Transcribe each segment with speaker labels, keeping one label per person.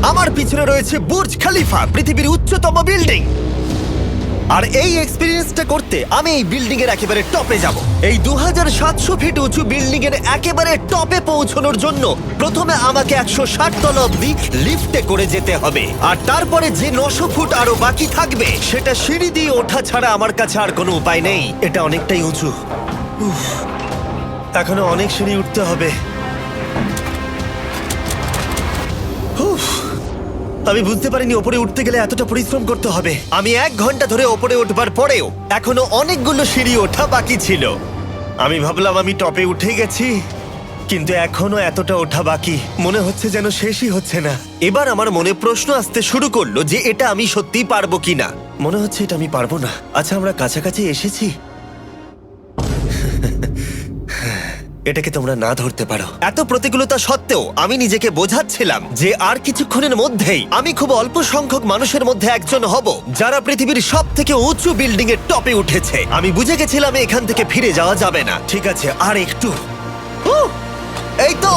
Speaker 1: আমার পিছনে রয়েছে বুর্জ খলিফা, পৃথিবীর উচ্চতম বিল্ডিং। আর এই এক্সপেরিয়েন্সটা করতে আমি এই বিল্ডিং এর একেবারে টপে যাব। এই 2700 ফিট উঁচু বিল্ডিং এর একেবারে টপে পৌঁছানোর জন্য প্রথমে আমাকে 160 তলা অব্দি লিফটে করে যেতে হবে, আর তারপরে যে 900 ফুট আরো বাকি থাকবে সেটা সিঁড়ি দিয়ে ওঠা ছাড়া আমার কাছে আর কোনো উপায় নেই। এটা অনেকটাই উঁচু। উফ, এখনো অনেক সিঁড়ি উঠতে হবে। উফ, আমি বুঝতে পারিনি ওপরে উঠতে গেলে এতটা পরিশ্রম করতে হবে। আমি 1 ঘন্টা ধরে ওপরে উঠবার পরেও এখনো অনেকগুলো সিঁড়ি ওঠা বাকি ছিল। আমি ভাবলাম আমি টপে উঠে গেছি, কিন্তু এখনো এতটা ওঠা বাকি। মনে হচ্ছে যেন শেষই হচ্ছে না। এবার আমার মনে প্রশ্ন আসতে শুরু করলো যে এটা আমি সত্যিই পারবো কিনা। মনে হচ্ছে এটা আমি পারবো না। আচ্ছা, আমরা কাছাকাছি এসেছি। এটাকে তোমরা না ধরতে পারো। এত প্রতিকূলতা সত্ত্বেও আমি নিজেকে বোঝাচ্ছিলাম যে আর কিছুক্ষণের মধ্যেই আমি খুব অল্প সংখ্যক মানুষের মধ্যে একজন হব যারা পৃথিবীর সব থেকে উঁচু বিল্ডিং এর টপে উঠেছে। আমি বুঝে গেছিলাম এখান থেকে ফিরে যাওয়া যাবে না। ঠিক আছে, আর একটু। এই তো,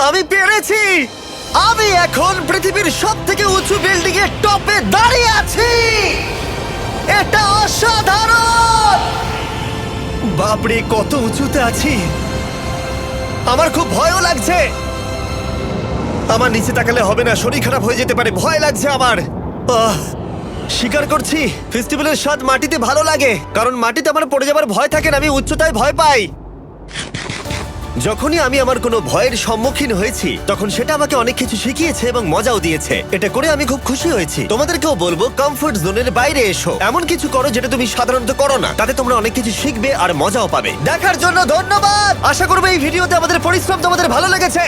Speaker 1: আমি পেরেছি। আমি এখন পৃথিবীর সব থেকে উঁচু বিল্ডিং এর টপে দাঁড়িয়ে আছি। এটা অসাধারণ। বাপরে, কত উঁচুতে আছি! আমার খুব ভয়ও লাগছে। আমার নিচে তাকালে হবে না, শরীর খারাপ হয়ে যেতে পারে। ভয় লাগছে আমার। স্বীকার করছি, ফেস্টিভ্যালের স্বাদ মাটিতে ভালো লাগে, কারণ মাটিতে আমার পড়ে যাবার ভয় থাকে না। আমি উচ্চতায় ভয় পাই। যখনই আমি আমার কোনো ভয়ের সম্মুখীন হয়েছি তখন সেটা আমাকে অনেক কিছু শিখিয়েছে এবং মজাও দিয়েছে। এটা করে আমি খুব খুশি হয়েছি। তোমাদেরকেও বলবো, কমফোর্ট জোনের বাইরে এসো, এমন কিছু করো যেটা তুমি সাধারণত করো না। তাতে তোমরা অনেক কিছু শিখবে আর মজাও পাবে। দেখার জন্য ধন্যবাদ। আশা করবো এই ভিডিওতে আমাদের পরিশ্রম তোমাদের ভালো লেগেছে।